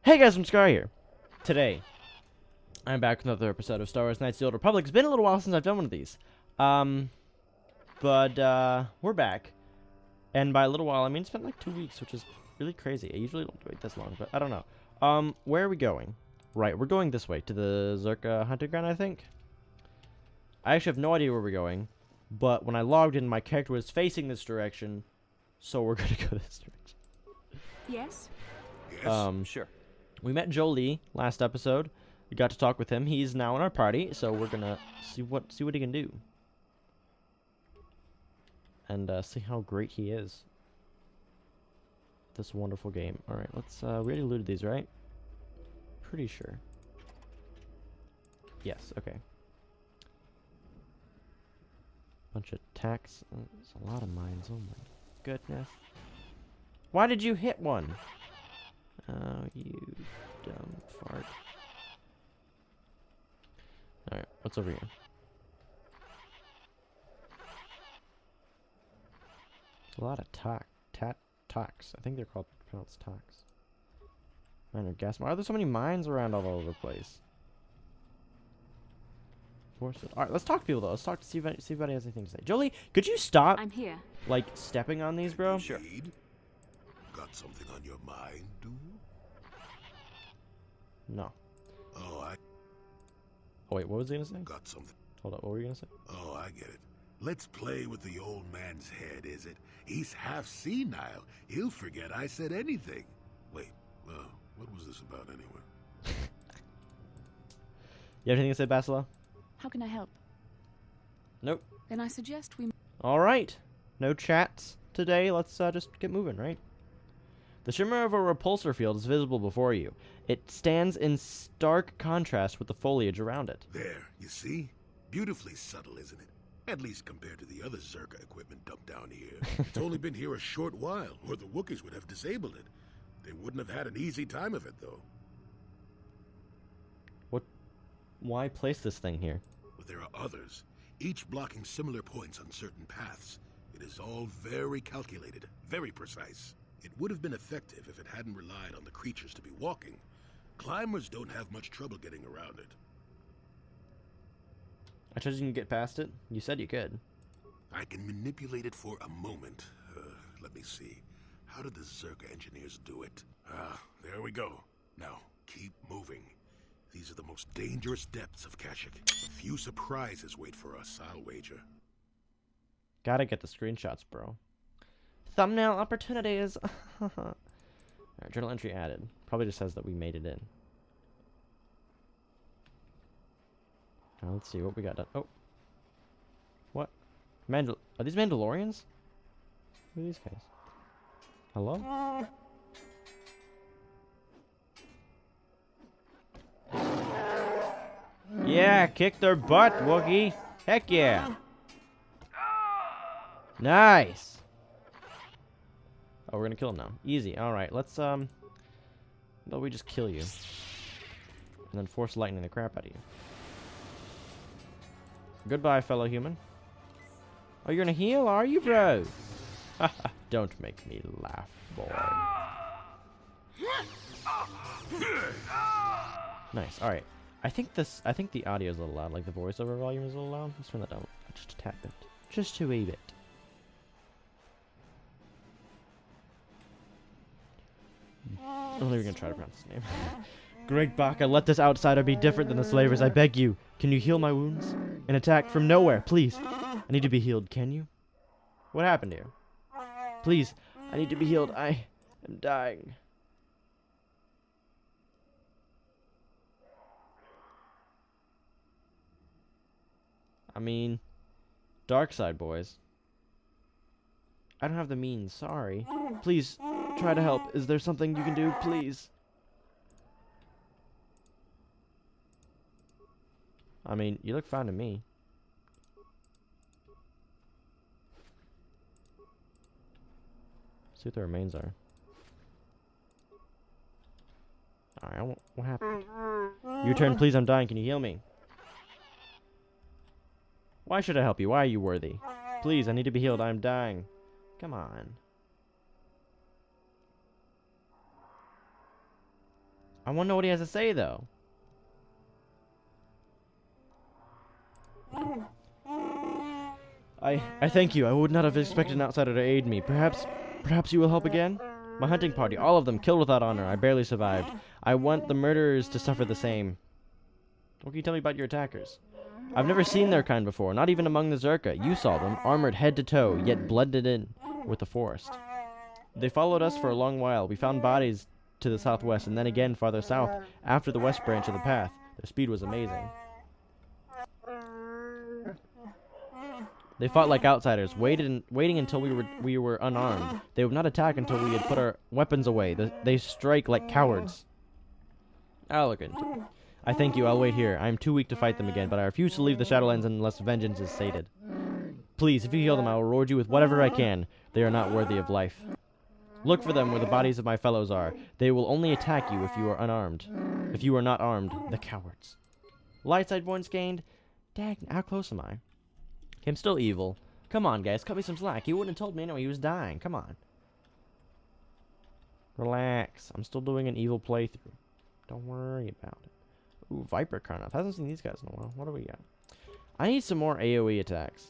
Hey guys, I'm Scar here. Today, I'm back with another episode of Star Wars Knights of the Old Republic. It's been a little while since I've done one of these. We're back. And by a little while, I mean it's been like 2 weeks, which is really crazy. I usually don't wait this long, but I don't know. Where are we going? Right, we're going this way, to the Zerka hunting ground, I think. I actually have no idea where we're going, but when I logged in, my character was facing this direction, so we're gonna go this direction. Yes? Yes, sure. We met Jolie last episode. We got to talk with him. He's now in our party, so we're gonna see what he can do, and see how great he is. This wonderful game. All right, let's. We already looted these, right? Pretty sure. Yes. Okay. Bunch of tacks. There's a lot of mines. Oh my goodness. Why did you hit one? Oh, you dumb fart. Alright, what's over here? A lot of talks. I think they're called pronounced talks. Minor gas. Why are there so many mines around all over the place? Alright, let's talk to people though. Let's talk to see if anybody has anything to say. Jolie, could you stop I'm here. like stepping on these, bro? Sure. Got something on your mind, do you? No. Oh, Wait, what was he gonna say? got something. Hold up, what were you gonna say? Oh, I get it. Let's play with the old man's head, is it? He's half senile. He'll forget I said anything. Wait, what was this about anyway? You have anything to say, Basila? How can I help? Nope. Then I suggest we... Alright. No chats today. Let's just get moving, right? The shimmer of a repulsor field is visible before you. It stands in stark contrast with the foliage around it. There, you see? Beautifully subtle, isn't it? At least compared to the other Zerka equipment dumped down here. It's only been here a short while, or the Wookiees would have disabled it. They wouldn't have had an easy time of it, though. Why place this thing here? But there are others, each blocking similar points on certain paths. It is all very calculated, very precise. It would have been effective if it hadn't relied on the creatures to be walking. Climbers don't have much trouble getting around it. I told you you can get past it. You said you could. I can manipulate it for a moment. Let me see. How did the Zerka engineers do it? There we go. Now, keep moving. These are the most dangerous depths of Kashyyyk. A few surprises wait for us, I'll wager. Gotta get the screenshots, bro. Thumbnail opportunities. Alright, journal entry added. Probably just says that we made it in. Now let's see what we got done. Oh. What? Are these Mandalorians? Who are these guys? Hello? Yeah, kick their butt, Wookiee. Heck yeah. Nice. Oh, we're gonna kill him now. Easy. Alright, let's, but we just kill you. And then force lightning the crap out of you. Goodbye, fellow human. Oh, you're gonna heal, are you, bro? Haha, don't make me laugh, boy. Nice, alright. I think the audio is a little loud, like the voiceover volume is a little loud. Let's turn that down just a tad bit. Just a wee bit. I'm not even gonna try to pronounce his name. Great Baka, let this outsider be different than the slavers, I beg you. Can you heal my wounds? An attack from nowhere, please. I need to be healed, can you? What happened here? Please, I need to be healed. I am dying. I mean, dark side, boys. I don't have the means, sorry. Please, try to help. Is there something you can do, please? I mean, you look fine to me. See what the remains are. Alright, what happened? Your turn, please, I'm dying. Can you heal me? Why should I help you? Why are you worthy? Please, I need to be healed. I'm dying. Come on. I want to know what he has to say, though. I thank you. I would not have expected an outsider to aid me. Perhaps you will help again? My hunting party, all of them, killed without honor. I barely survived. I want the murderers to suffer the same. What can you tell me about your attackers? I've never seen their kind before, not even among the Zerka. You saw them, armored head to toe, yet blended in with the forest. They followed us for a long while. We found bodies to the southwest, and then again farther south, after the west branch of the path. Their speed was amazing. They fought like outsiders, waiting until we were unarmed. They would not attack until we had put our weapons away. They strike like cowards. Elegant. I thank you. I'll wait here. I am too weak to fight them again, but I refuse to leave the Shadowlands unless vengeance is sated. Please, if you kill them, I will reward you with whatever I can. They are not worthy of life. Look for them where the bodies of my fellows are. They will only attack you if you are unarmed. If you are not armed, the cowards. Light side points gained. Dag, how close am I? I'm still evil. Come on, guys, cut me some slack. He wouldn't have told me anyway. He was dying. Come on. Relax. I'm still doing an evil playthrough. Don't worry about it. Ooh, Viper Karnoth. Hasn't seen these guys in a while. What do we got? I need some more AoE attacks.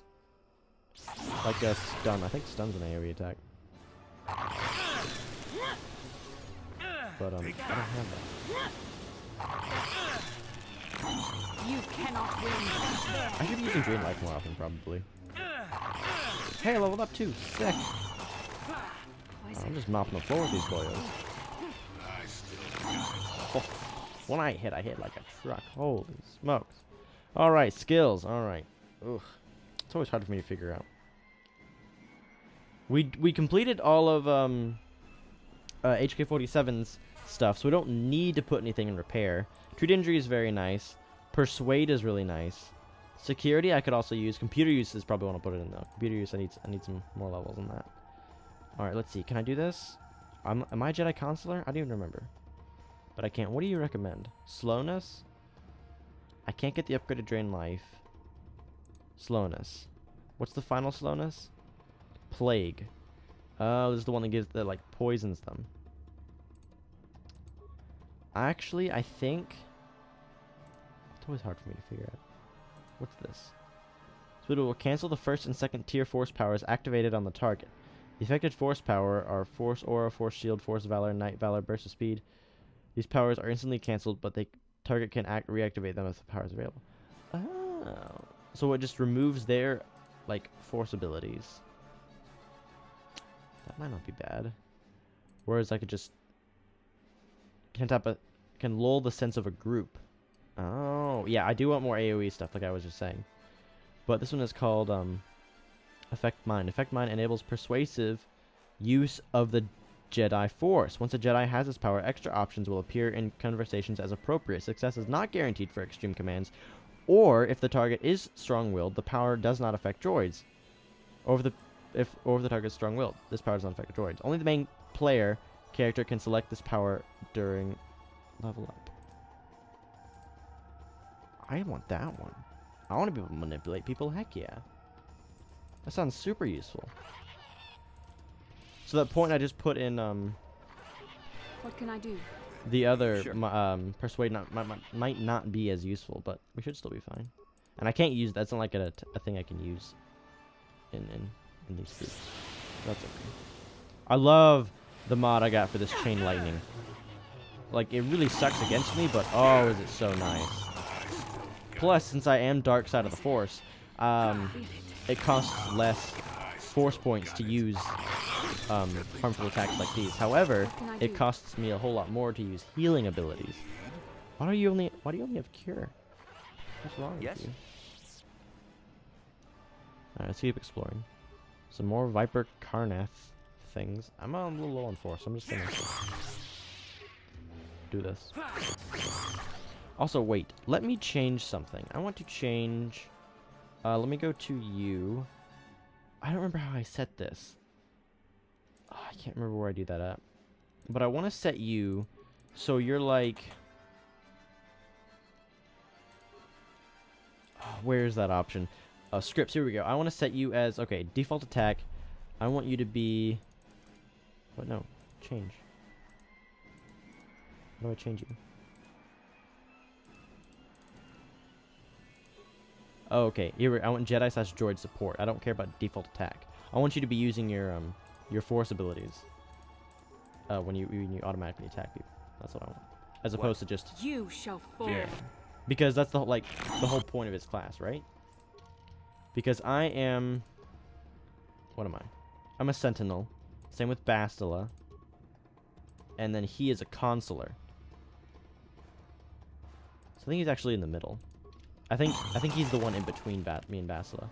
Like a stun. I think stun's an AoE attack. But, I don't have that. You cannot win. I should be using Drain Life more often, probably. Hey, I leveled up too. Sick. I'm just mopping the floor with these boyos. Oh, when I hit like a truck. Holy smokes. Alright, skills. Alright. Ugh. It's always hard for me to figure out. We completed all of HK47's stuff, so we don't need to put anything in repair. Treat injury is very nice. Persuade is really nice. Security I could also use. Computer use is probably what I'll put it in though. Computer use I need some more levels on that. Alright, let's see. Can I do this? Am I Jedi Consular? I don't even remember. But I can't. What do you recommend? Slowness? I can't get the upgraded Drain Life. Slowness. What's the final slowness? Plague. Oh, this is the one that like poisons them. Actually, I think it's always hard for me to figure out. What's this? So it will cancel the first and second tier force powers activated on the target. The affected force power are Force Aura, Force Shield, Force Valor, Night Valor, Burst of Speed. These powers are instantly cancelled, but the target can reactivate them if the power is available. Oh. So it just removes their, like, force abilities. That might not be bad. Whereas I could just can lull the sense of a group. Oh, yeah, I do want more AoE stuff, like I was just saying. But this one is called Affect Mind. Affect Mind enables persuasive use of the Jedi Force. Once a Jedi has this power, extra options will appear in conversations as appropriate. Success is not guaranteed for extreme commands, or if the target is strong-willed, the power does not affect droids. Or if the target is strong-willed, this power does not affect droids. Only the main player character can select this power during level up. I want that one. I want to be able to manipulate people. Heck yeah. That sounds super useful. So that point I just put in What can I do? the other persuade might not be as useful, but we should still be fine. And I can't use that's not like a thing I can use in these groups. That's okay. I love the mod I got for this chain lightning. Like, it really sucks against me, but oh, is it so nice. Plus, since I am dark side of the force, it costs less force points to use harmful attacks like these. However, it costs me a whole lot more to use healing abilities. Why do you only have cure? What's wrong with you? Alright, let's keep exploring. Some more Viper Karnoth things. I'm a little low on force, so I'm just gonna do this. Also, wait. Let me change something. I want to change... let me go to you. I don't remember how I set this. Oh, I can't remember where I do that at. But I want to set you so you're like... Oh, where's that option? Scripts, here we go. I want to set you as... Okay, default attack. I want you to be... What? No. Change. How do I change you? Oh, okay. I want Jedi / droid support. I don't care about default attack. I want you to be using your force abilities. When you automatically attack people. That's what I want. As opposed to just You shall fall. yeah. Because that's the whole point of his class, right? Because I am what am I? I'm a sentinel. Same with Bastila. And then he is a consular. So I think he's actually in the middle. I think he's the one in between me and Bastila.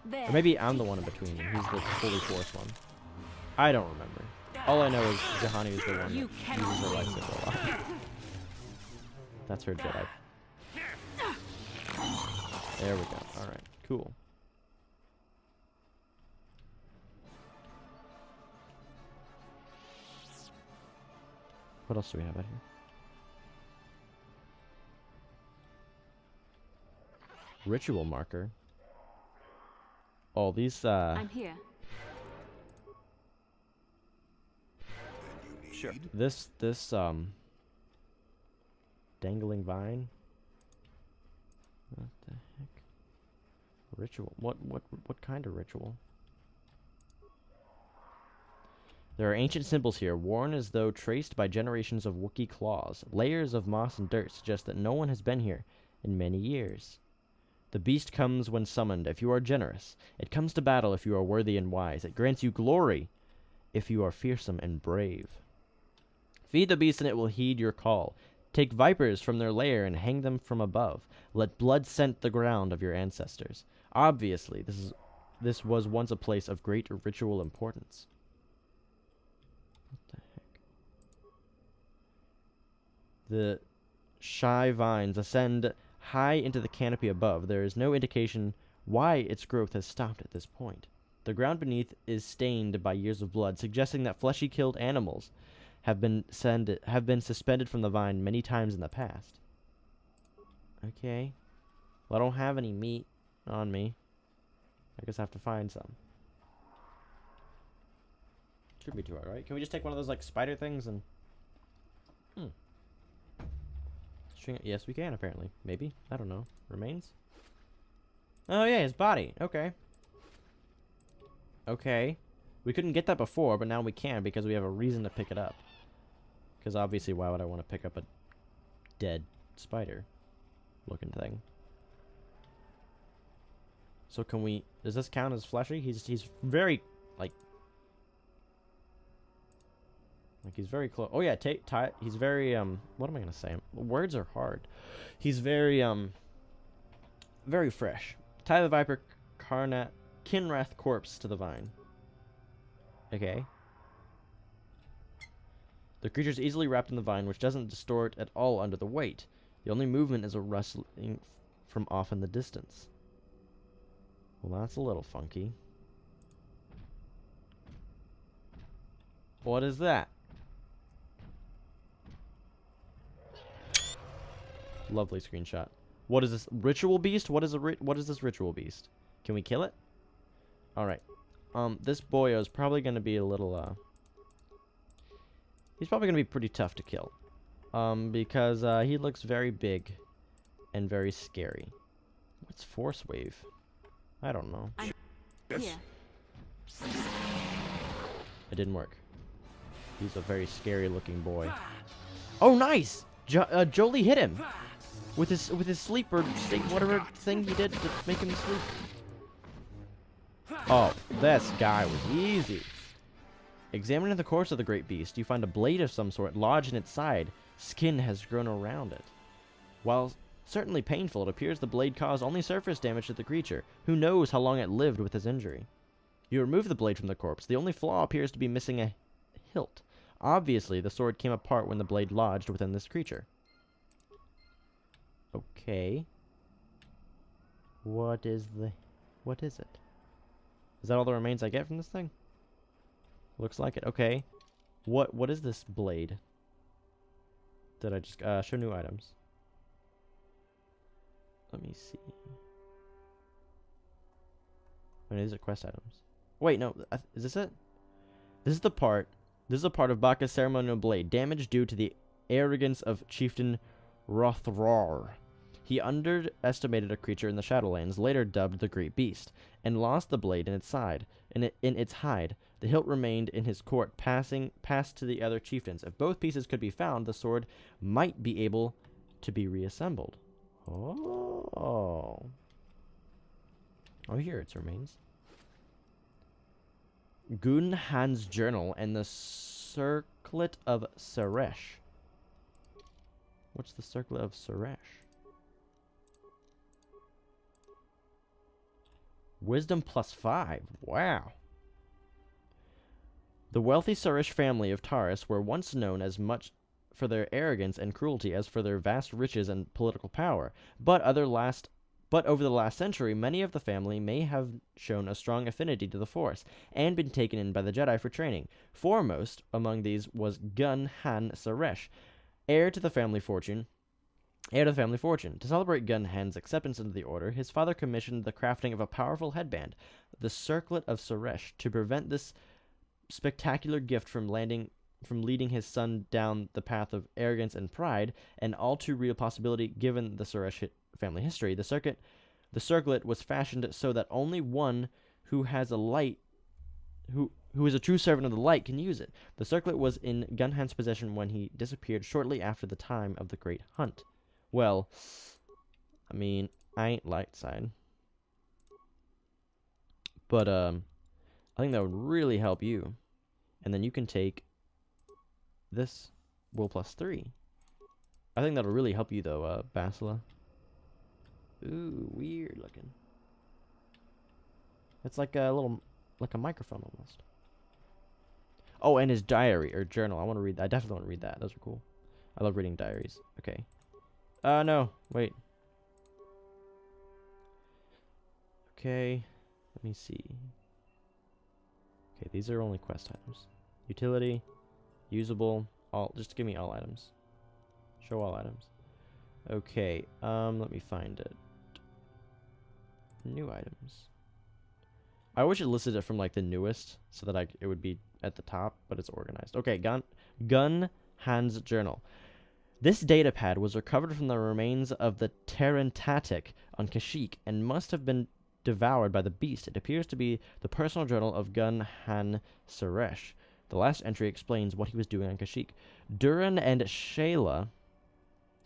There. Or maybe I'm the one in between and he's the fully forced one. I don't remember. All I know is Jahani is the one You that cannot uses her win. lightsaber a lot. That's her Jedi. There we go. Alright, cool. What else do we have out here? Ritual marker. Oh, these I'm here. Sure. this dangling vine. What the heck? Ritual. What kind of ritual? There are ancient symbols here, worn as though traced by generations of Wookiee claws. Layers of moss and dirt suggest that no one has been here in many years. The beast comes when summoned, if you are generous. It comes to battle if you are worthy and wise. It grants you glory if you are fearsome and brave. Feed the beast and it will heed your call. Take vipers from their lair and hang them from above. Let blood scent the ground of your ancestors. Obviously, this was once a place of great ritual importance. What the heck? The shy vines ascend high into the canopy above. There is no indication why its growth has stopped at this point. The ground beneath is stained by years of blood, suggesting that fleshy killed animals have been suspended from the vine many times in the past. Okay. Well, I don't have any meat on me. I guess I have to find some. Shouldn't be too hard, right? Can we just take one of those, like, spider things and... String it? Yes, we can, apparently. Maybe. I don't know. Remains? Oh, yeah, his body. Okay. Okay. We couldn't get that before, but now we can because we have a reason to pick it up. Because obviously, why would I want to pick up a dead spider-looking thing? So can we... Does this count as fleshy? He's very, like he's very close. Oh yeah, he's very what am I gonna say? Words are hard. He's very very fresh. Tie the viper Kinrath corpse to the vine. Okay. The creature is easily wrapped in the vine, which doesn't distort at all under the weight. The only movement is a rustling from off in the distance. Well, that's a little funky. What is that? Lovely screenshot. What is this ritual beast? What is this ritual beast? Can we kill it? All right. This boyo is probably going to be a little he's probably going to be pretty tough to kill. Because he looks very big and very scary. What's force wave? I don't know. Here. It didn't work. He's a very scary looking boy. Oh, nice! Jolie hit him with his sleeper whatever thing he did to make him sleep. Oh, this guy was easy. Examining the corpse of the great beast, you find a blade of some sort lodged in its side. Skin has grown around it. While certainly painful, it appears the blade caused only surface damage to the creature. Who knows how long it lived with his injury? You remove the blade from the corpse. The only flaw appears to be missing a hilt. Obviously, the sword came apart when the blade lodged within this creature. Okay. What is it? Is that all the remains I get from this thing? Looks like it. Okay. What is this blade? Did I just show new items? Let me see. Wait, these are quest items. Wait, no. Is this it? This is the part. This is a part of Baka's ceremonial blade. Damage due to the arrogance of Chieftain Rothrar. He underestimated a creature in the Shadowlands, later dubbed the Great Beast, and lost the blade in its side. In its hide, the hilt remained in his court, passed to the other chieftains. If both pieces could be found, the sword might be able to be reassembled. Oh. Oh, here its remains. Gunhan's journal and the circlet of Suresh. What's the circlet of Suresh? Wisdom +5. Wow. The wealthy Suresh family of Taurus were once known as much for their arrogance and cruelty as for their vast riches and political power. But over the last century, many of the family may have shown a strong affinity to the Force and been taken in by the Jedi for training. Foremost among these was Gun-Han Suresh, heir to the family fortune. To celebrate Gun-Han's acceptance into the Order, his father commissioned the crafting of a powerful headband, the Circlet of Suresh, to prevent this spectacular gift from leading his son down the path of arrogance and pride, an all too real possibility given the Suresh family history. The circlet was fashioned so that only one who has a light, who is a true servant of the light, can use it. The circlet was in Gun-Han's possession when he disappeared shortly after the time of the Great Hunt. Well, I mean, I ain't light side. But, I think that would really help you. And then you can take this will +3. I think that'll really help you, though, Basila. Ooh, weird looking. It's like a microphone almost. Oh, and his diary or journal. I definitely want to read that. Those are cool. I love reading diaries. Okay. No. Wait. Okay. Let me see. Okay, these are only quest items. Utility. Usable. Just give me all items. Show all items. Okay. Let me find it. New items. I wish it listed it from like the newest so that it would be at the top, but it's organized. Okay, Gun-Han's journal. This datapad was recovered from the remains of the Terentatic on Kashyyyk and must have been devoured by the beast. It appears to be the personal journal of Gun-Han Suresh. The last entry explains what he was doing on Kashyyyk. Duran and Shayla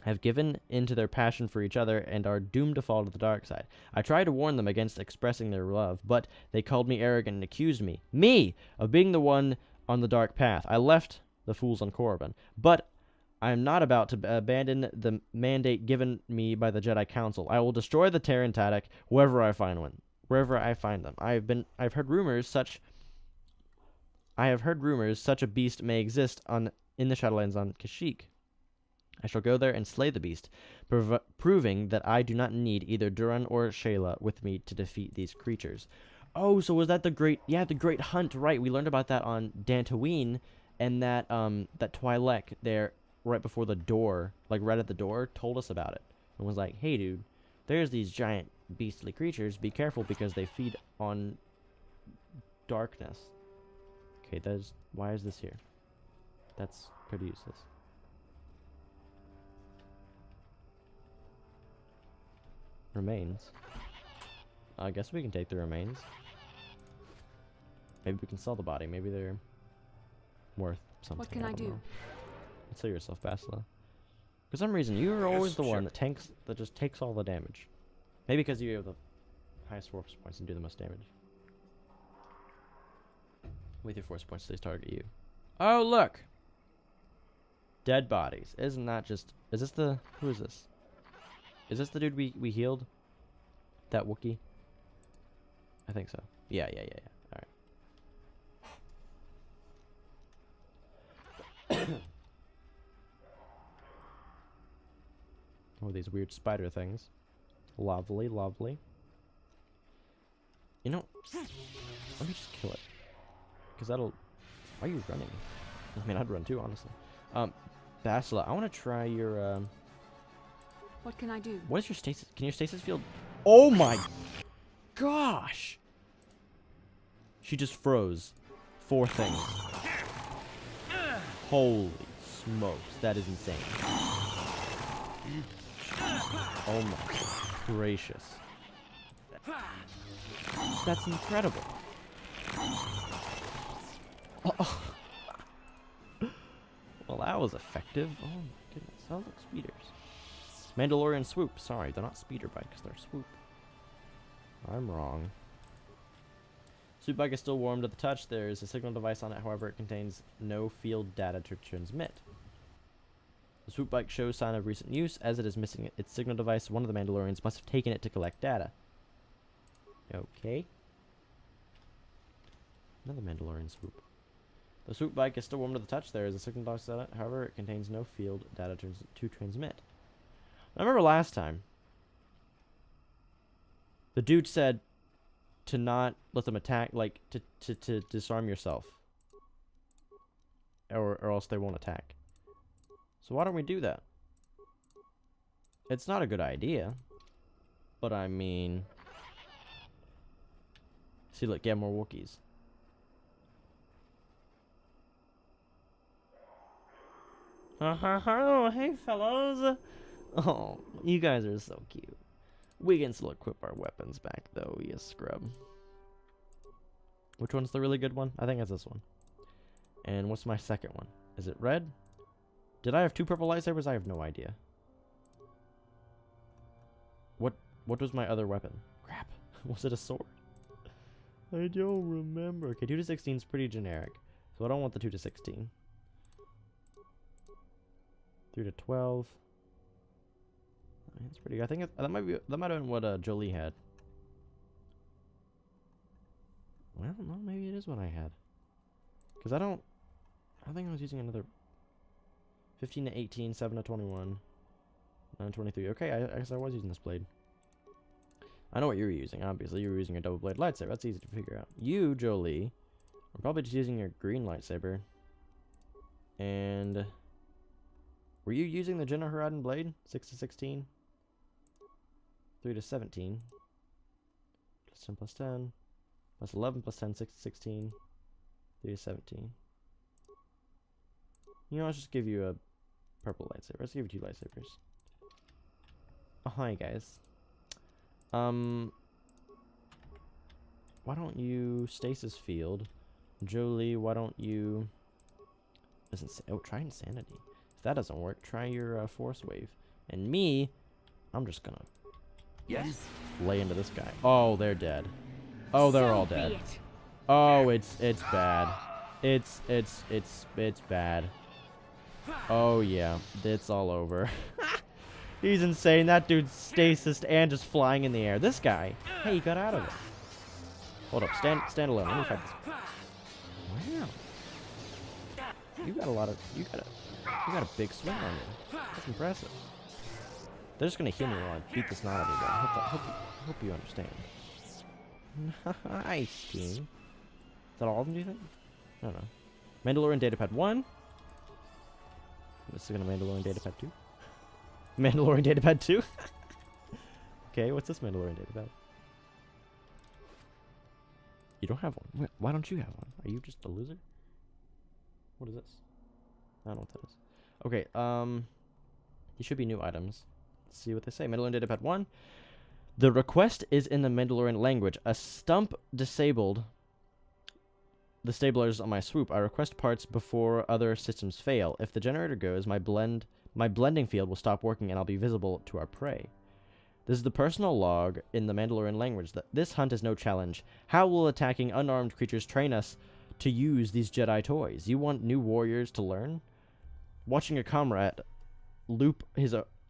have given into their passion for each other and are doomed to fall to the dark side. I tried to warn them against expressing their love, but they called me arrogant and accused me, of being the one on the dark path. I left the fools on Korriban, but I am not about to abandon the mandate given me by the Jedi Council. I will destroy the Terentatic wherever I find them. I've heard rumors such a beast may exist in the Shadowlands on Kashyyyk. I shall go there and slay the beast, proving that I do not need either Duran or Shayla with me to defeat these creatures. Oh, so was that the great hunt, right? We learned about that on Dantooine, and that Twi'lek there right before the door, like right at the door, told us about it. And was like, hey dude, there's these giant beastly creatures, be careful because they feed on darkness. Okay, why is this here? That's pretty useless. Remains. I guess we can take the remains. Maybe we can sell the body. Maybe they're worth something. What can I do? Sell yourself, Basila. For some reason, you're always the one that just takes all the damage. Maybe because you have the highest force points and do the most damage. With your force points, they target you. Oh, look! Dead bodies. Isn't that just... Is this the... Who is this? Is this the dude we healed? That Wookiee? I think so. Yeah. Alright. Oh, these weird spider things. Lovely, lovely. You know, let me just kill it. Because that'll... Why are you running? I mean, I'd run too, honestly. Basila, I want to try your, What can I do? What is your stasis? Can your stasis field... Oh my gosh! She just froze 4 things. Holy smokes. That is insane. Oh my gracious. That's incredible. Oh. Well, that was effective. Oh my goodness. Those look speeders. Mandalorian swoop. Sorry, they're not speeder bikes, they're swoop. I'm wrong. Swoop bike is still warm to the touch. There is a signal device on it, however, it contains no field data to transmit. The swoop bike shows sign of recent use. As it is missing its signal device, one of the Mandalorians must have taken it to collect data. Okay. Another Mandalorian swoop. The swoop bike is still warm to the touch. There is a signal device on it, however, it contains no field data to transmit. I remember last time, the dude said to not let them attack, like, to disarm yourself. Or else they won't attack. So why don't we do that? It's not a good idea. But I mean... See, look, get more Wookiees. Oh, hey fellows! Oh, you guys are so cute. We can still equip our weapons back, though, you scrub. Which one's the really good one? I think it's this one. And what's my second one? Is it red? Did I have 2 purple lightsabers? I have no idea. What was my other weapon? Crap. Was it a sword? I don't remember. Okay, 2 to 16 is pretty generic. So I don't want the 2 to 16. 3 to 12. That's pretty good. I think that might have been what Jolie had. Well, no, maybe it is what I had. Because I think I was using another 15 to 18, 7 to 21, 9 to 23. Okay, I guess I was using this blade. I know what you were using, obviously. You were using a double blade lightsaber. That's easy to figure out. You, Jolie, are probably just using your green lightsaber. And were you using the Jenna Horadin blade? 6 to 16? 3 to 17. Plus 10 plus 10. Plus 11 plus 10, 6 to 16. 3 to 17. You know, let's just give you a purple lightsaber. Let's give you 2 lightsabers. Oh, hi, guys. Why don't you stasis field? Jolie, why don't you... try insanity. If that doesn't work, try your force wave. And me, I'm just gonna... Yes. Lay into this guy. Oh, they're dead. Oh, they're all dead. Oh, it's bad. It's bad. Oh yeah, it's all over. He's insane. That dude's stasis and just flying in the air. This guy, hey, he got out of it. Hold up, stand alone. Let me fight this. Wow. You got a big swing on you. That's impressive. They're just gonna heal me while I beat this knot out of you guys. Hope you understand. Nice, team. Is that all of them, do you think? I don't know. Mandalorian datapad 1. This is gonna Mandalorian datapad 2. Mandalorian datapad 2. Okay, what's this Mandalorian datapad? You don't have one. Why don't you have one? Are you just a loser? What is this? I don't know what that is. Okay, these should be new items. Let's see what they say. Mandalorian datapad 1. The request is in the Mandalorian language. A stump disabled the stabilizers on my swoop. I request parts before other systems fail. If the generator goes, my blending field will stop working and I'll be visible to our prey. This is the personal log in the Mandalorian language. This hunt is no challenge. How will attacking unarmed creatures train us to use these Jedi toys? You want new warriors to learn? Watching a comrade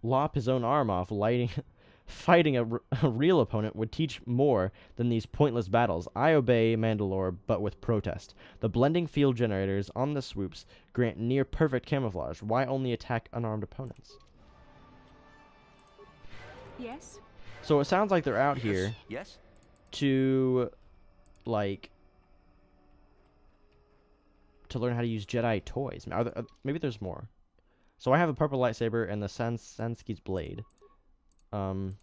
lop his own arm off, fighting a real opponent would teach more than these pointless battles. I obey Mandalore, but with protest. The blending field generators on the swoops grant near perfect camouflage. Why only attack unarmed opponents? Yes? So it sounds like they're out here Yes. to, like, to learn how to use Jedi toys. Maybe there's more. So I have a purple lightsaber and the Sanski's blade. So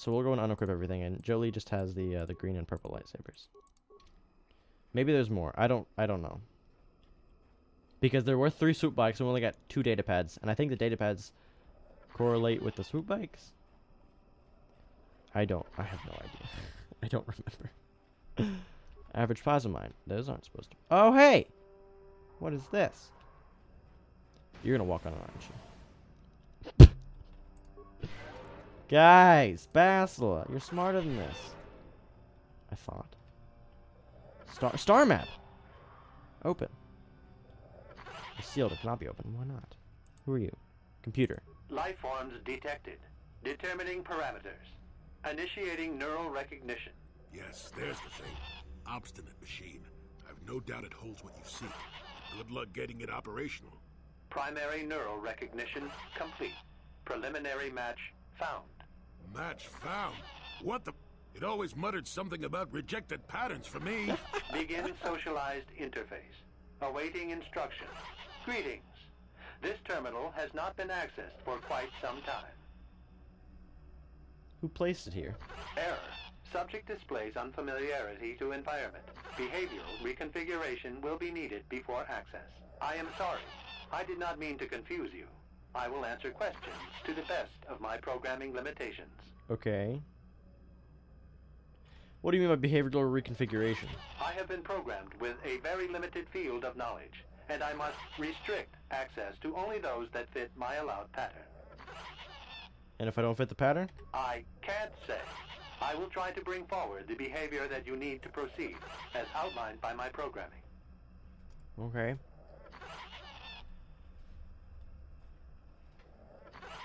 we'll go and unequip everything, and Jolie just has the green and purple lightsabers. Maybe there's more. I don't know. Because there were 3 swoop bikes and we only got 2 data pads. And I think the data pads correlate with the swoop bikes? I have no idea. I don't remember. Average plasma mine. Those aren't supposed to. Oh, hey! What is this? You're gonna walk on it, aren't you? Guys, Basila, you're smarter than this. I thought. Star map. Open. It's sealed. It cannot be open. Why not? Who are you? Computer. Life forms detected. Determining parameters. Initiating neural recognition. Yes, there's the thing. Obstinate machine. I've no doubt it holds what you seek. Good luck getting it operational. Primary neural recognition complete. Preliminary match found. Match found? What the? It always muttered something about rejected patterns for me. Begin socialized interface. Awaiting instructions. Greetings. This terminal has not been accessed for quite some time. Who placed it here? Error. Subject displays unfamiliarity to environment. Behavioral reconfiguration will be needed before access. I am sorry. I did not mean to confuse you. I will answer questions to the best of my programming limitations. Okay. What do you mean by behavioral reconfiguration? I have been programmed with a very limited field of knowledge, and I must restrict access to only those that fit my allowed pattern. And if I don't fit the pattern? I can't say. I will try to bring forward the behavior that you need to proceed, as outlined by my programming. Okay.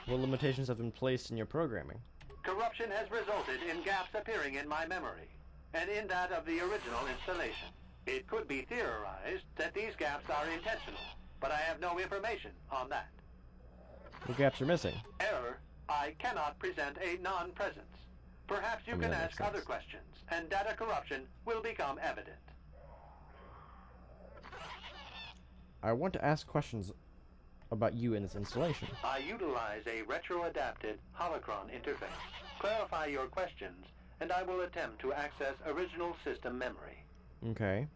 What limitations have been placed in your programming? Corruption has resulted in gaps appearing in my memory, and in that of the original installation. It could be theorized that these gaps are intentional, but I have no information on that. What gaps are missing? Error. I cannot present a non-presence. Perhaps you can that ask makes other sense. questions, and data corruption will become evident. I want to ask questions about you in this installation. I utilize a retro-adapted holocron interface. Clarify your questions, and I will attempt to access original system memory. Okay.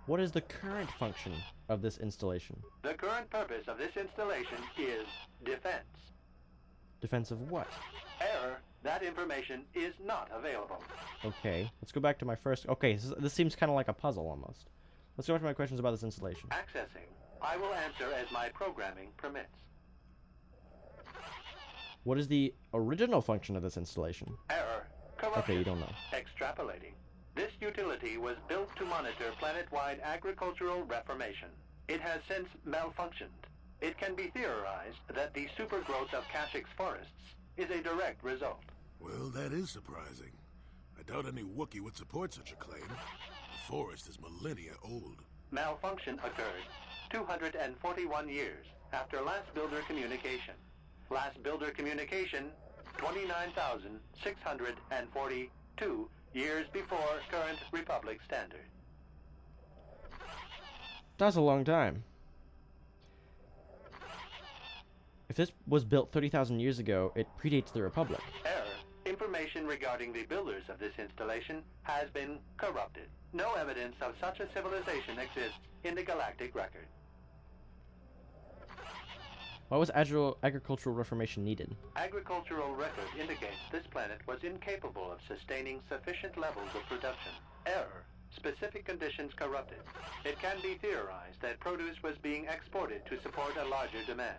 What is the current function of this installation? The current purpose of this installation is defense. Defense of what? Error. That information is not available. Okay. Let's go back to my first... Okay, this seems kind of like a puzzle almost. Let's go back to my questions about this installation. Accessing. I will answer as my programming permits. What is the original function of this installation? Error. Corruption. Okay, you don't know. Extrapolating. This utility was built to monitor planet-wide agricultural reformation. It has since malfunctioned. It can be theorized that the supergrowth of Kashyk's forests is a direct result. Well, that is surprising. I doubt any Wookiee would support such a claim. The forest is millennia old. Malfunction occurred 241 years after last builder communication. Last builder communication, 29,642 years before current Republic standard. That's a long time. If this was built 30,000 years ago, it predates the Republic. Error. Information regarding the builders of this installation has been corrupted. No evidence of such a civilization exists in the galactic record. Why was agricultural reformation needed? Agricultural record indicates this planet was incapable of sustaining sufficient levels of production. Error. Specific conditions corrupted. It can be theorized that produce was being exported to support a larger demand.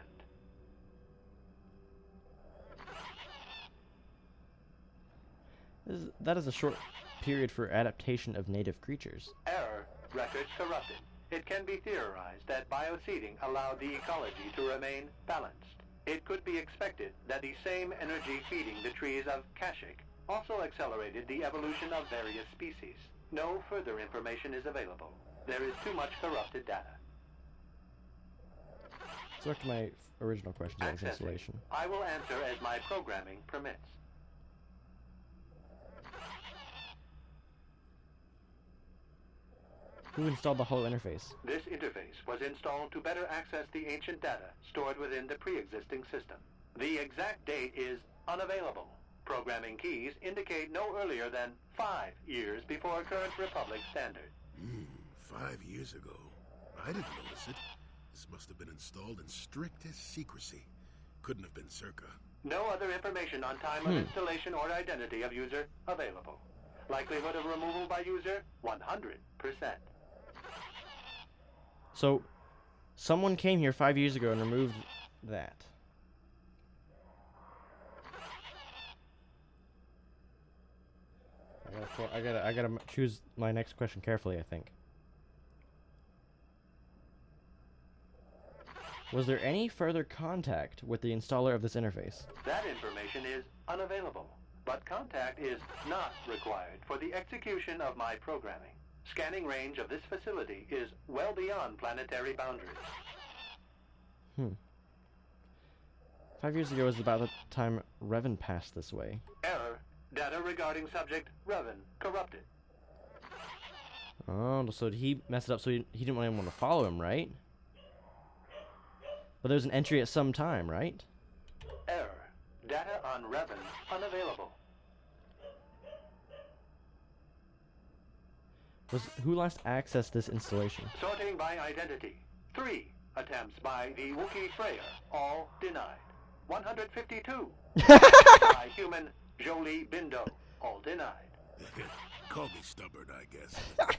That is a short period for adaptation of native creatures. Error. Records corrupted. It can be theorized that bioseeding allowed the ecology to remain balanced. It could be expected that the same energy feeding the trees of Kashyyyk also accelerated the evolution of various species. No further information is available. There is too much corrupted data. Let's go back to my original questions about this installation. I will answer as my programming permits. Who installed the Holo interface? This interface was installed to better access the ancient data stored within the pre-existing system. The exact date is unavailable. Programming keys indicate no earlier than 5 years before current Republic standard. 5 years ago. I didn't notice it. This must have been installed in strictest secrecy. Couldn't have been Circa. No other information on time of installation or identity of user available. Likelihood of removal by user, 100%. So, someone came here 5 years ago and removed that. I gotta choose my next question carefully, I think. Was there any further contact with the installer of this interface? That information is unavailable, but contact is not required for the execution of my programming. Scanning range of this facility is well beyond planetary boundaries. 5 years ago was about the time Revan passed this way. Error. Data regarding subject Revan corrupted. Oh, so he messed it up so he didn't want anyone to follow him, right? But there was an entry at some time, right? Error. Data on Revan unavailable. Who last accessed this installation? Sorting by identity. 3 attempts by the Wookiee Freya, all denied. 152 by human Jolie Bindo, all denied. Call me stubborn, I guess.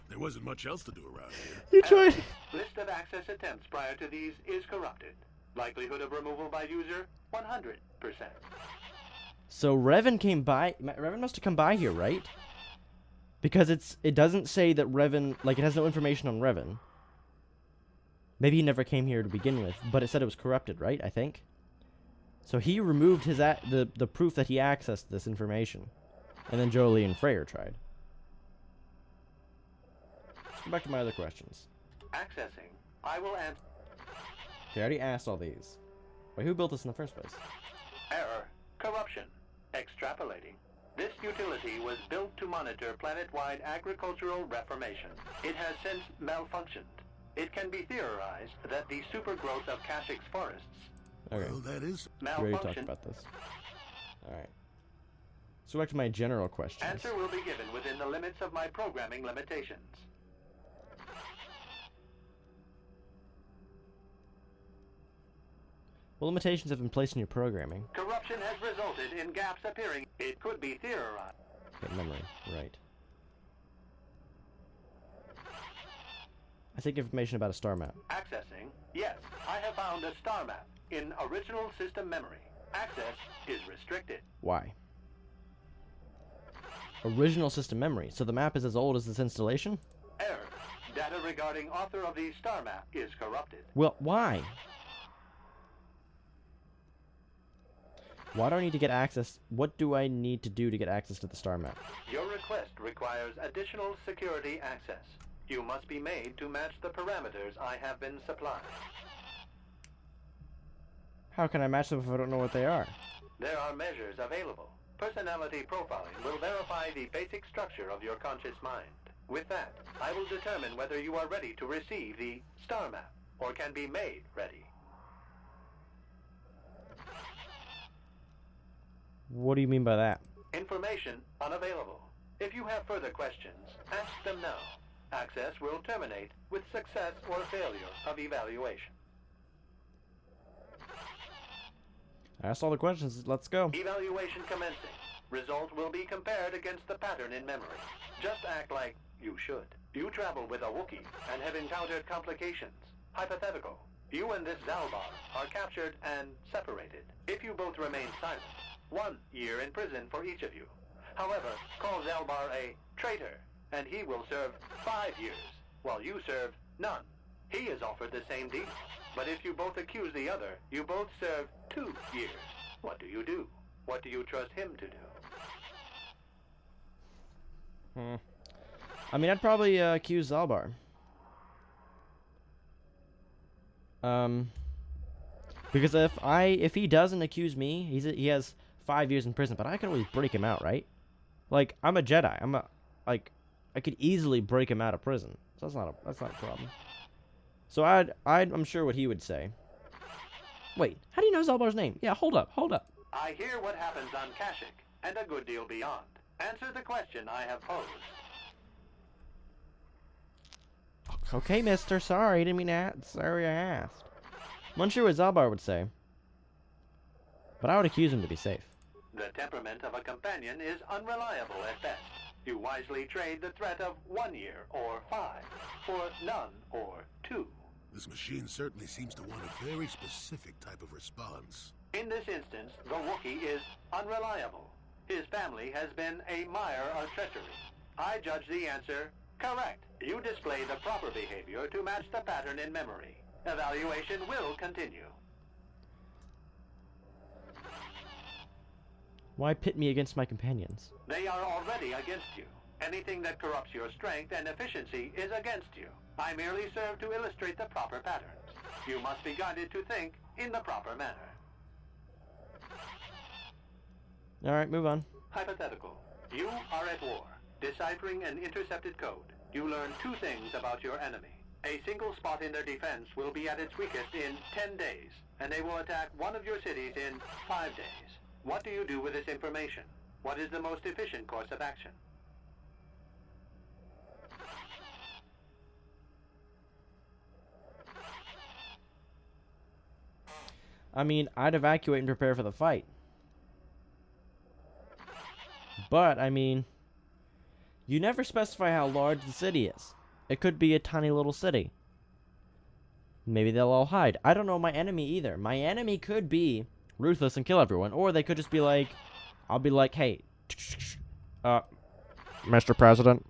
There wasn't much else to do around here. You tried. List of access attempts prior to these is corrupted. Likelihood of removal by user, 100%. So Revan came by. Revan must have come by here, right? Because it doesn't say that Revan, like, it has no information on Revan. Maybe he never came here to begin with, but it said it was corrupted, right? I think. So he removed his the proof that he accessed this information, and then Jolie and Freyr tried. Let's go back to my other questions. Accessing. I will answer. Okay, I already asked all these. Wait, who built this in the first place? Error. Corruption. Extrapolating. This utility was built to monitor planet-wide agricultural reformation. It has since malfunctioned. It can be theorized that the supergrowth of Kashyk's forests. Okay. Well, that is... We already talked about this. Alright. So back to my general questions. Answer will be given within the limits of my programming limitations. What limitations have been placed in your programming? Corruption has resulted in gaps appearing. It could be theorized. Okay, memory. Right. I think information about a star map. Accessing. Yes, I have found a star map in original system memory. Access is restricted. Why? Original system memory. So the map is as old as this installation? Error. Data regarding author of the star map is corrupted. Well, why? Why do I need to get access? What do I need to do to get access to the star map? Your request requires additional security access. You must be made to match the parameters I have been supplied. How can I match them if I don't know what they are? There are measures available. Personality profiling will verify the basic structure of your conscious mind. With that, I will determine whether you are ready to receive the star map, or can be made ready. What do you mean by that? Information unavailable. If you have further questions, ask them now. Access will terminate with success or failure of evaluation. I asked all the questions. Let's go. Evaluation commencing. Result will be compared against the pattern in memory. Just act like you should. You travel with a Wookiee and have encountered complications. Hypothetical. You and this Zalbar are captured and separated. If you both remain silent, 1 year in prison for each of you. However, call Zalbar a traitor, and he will serve 5 years, while you serve none. He is offered the same deal. But if you both accuse the other, you both serve 2 years. What do? What do you trust him to do? I mean, I'd probably accuse Zalbar. Because if he doesn't accuse me, he has 5 years in prison, but I can always break him out, right? Like, I'm a Jedi. I could easily break him out of prison. So that's not a problem. So I'm sure what he would say. Wait, how do you know Zalbar's name? Yeah, hold up. I hear what happens on Kashyyyk. and a good deal beyond. Answer the question I have posed. Okay, mister. Sorry, didn't mean to ask. Sorry I asked. I'm unsure what Zalbar would say, but I would accuse him to be safe. The temperament of a companion is unreliable at best. You wisely trade the threat of 1 year or 5 for none or 2. This machine certainly seems to want a very specific type of response. In this instance, the Wookiee is unreliable. His family has been a mire of treachery. I judge the answer correct. You display the proper behavior to match the pattern in memory. Evaluation will continue. Why pit me against my companions? They are already against you. Anything that corrupts your strength and efficiency is against you. I merely serve to illustrate the proper patterns. You must be guided to think in the proper manner. Alright, move on. Hypothetical. You are at war, deciphering an intercepted code. You learn 2 things about your enemy. A single spot in their defense will be at its weakest in 10 days, and they will attack one of your cities in 5 days. What do you do with this information? What is the most efficient course of action? I mean, I'd evacuate and prepare for the fight. But, I mean, you never specify how large the city is. It could be a tiny little city. Maybe they'll all hide. I don't know my enemy either. My enemy could be ruthless and kill everyone. Or they could just be like, I'll be like, hey, Mr. President,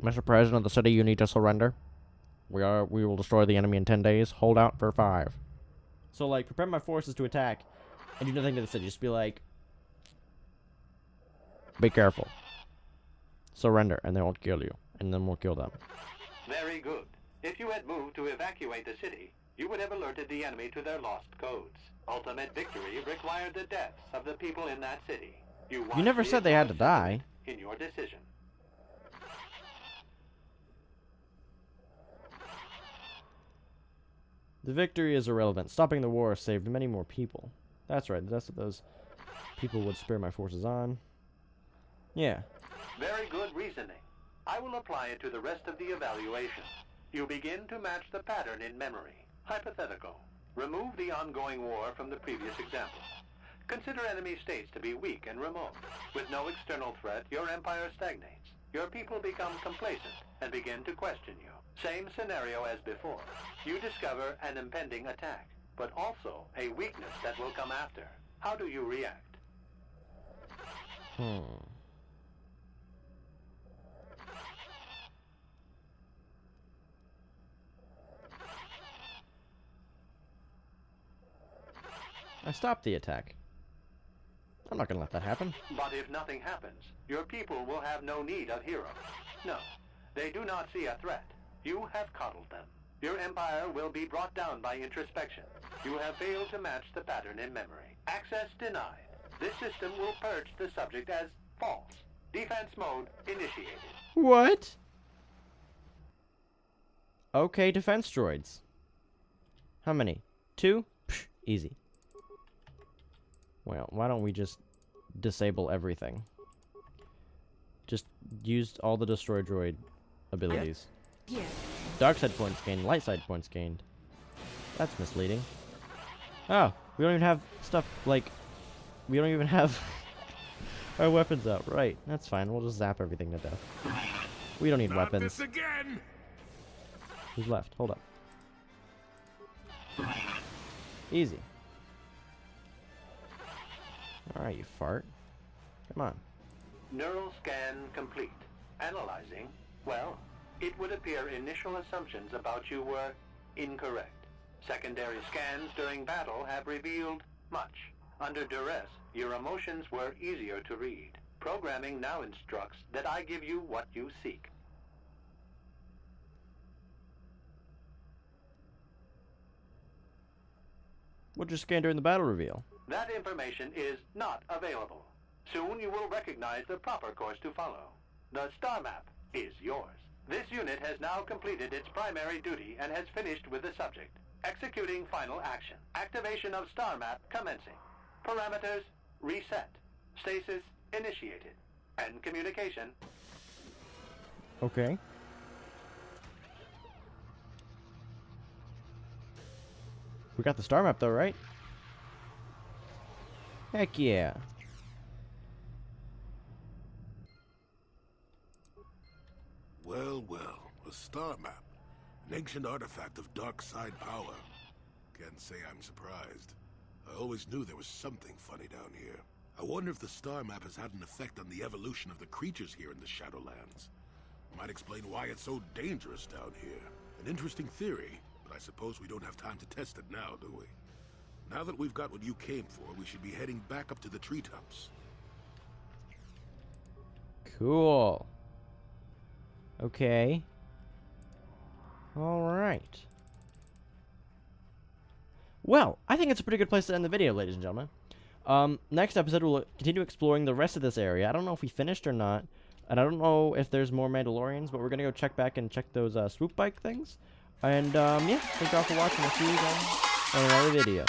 of the city, you need to surrender. We will destroy the enemy in 10 days. Hold out for 5. So, like, prepare my forces to attack and do nothing to the city. Just be like, be careful. Surrender, and they won't kill you. And then we'll kill them. Very good. If you had moved to evacuate the city, you would have alerted the enemy to their lost codes. Ultimate victory required the deaths of the people in that city. You never said they had to die. In your decision. The victory is irrelevant. Stopping the war saved many more people. That's right. The rest of those people would spare my forces on. Yeah. Very good reasoning. I will apply it to the rest of the evaluation. You begin to match the pattern in memory. Hypothetical. Remove the ongoing war from the previous example. Consider enemy states to be weak and remote. With no external threat, your empire stagnates. Your people become complacent and begin to question you. Same scenario as before. You discover an impending attack, but also a weakness that will come after. How do you react? I stopped the attack. I'm not gonna let that happen. But if nothing happens, your people will have no need of heroes. No, they do not see a threat. You have coddled them. Your empire will be brought down by introspection. You have failed to match the pattern in memory. Access denied. This system will purge the subject as false. Defense mode initiated. What? Okay, defense droids. How many? 2? Psh, easy. Well, why don't we just disable everything? Just use all the destroy droid abilities. Yeah. Dark side points gained, light side points gained. That's misleading. Oh, we don't even have stuff like... We don't even have our weapons out. Right, that's fine. We'll just zap everything to death. We don't need Not weapons. this again. Who's left? Hold up. Easy. Alright, you fart. Come on. Neural scan complete. Analyzing. Well, it would appear initial assumptions about you were incorrect. Secondary scans during battle have revealed much. Under duress, your emotions were easier to read. Programming now instructs that I give you what you seek. What'd you scan during the battle reveal? That information is not available. Soon you will recognize the proper course to follow. The star map is yours. This unit has now completed its primary duty and has finished with the subject. Executing final action. Activation of star map commencing. Parameters reset. Stasis initiated. And communication. Okay. We got the star map though, right? Heck yeah. Well, well, a star map. An ancient artifact of dark side power. Can't say I'm surprised. I always knew there was something funny down here. I wonder if the star map has had an effect on the evolution of the creatures here in the Shadowlands. Might explain why it's so dangerous down here. An interesting theory, but I suppose we don't have time to test it now, do we? Now that we've got what you came for, we should be heading back up to the treetops. Cool. Okay. Alright. Well, I think it's a pretty good place to end the video, ladies and gentlemen. Next episode, we'll continue exploring the rest of this area. I don't know if we finished or not. And I don't know if there's more Mandalorians, but we're going to go check back and check those swoop bike things. And, yeah, thank you all for watching. We'll see you guys in another video.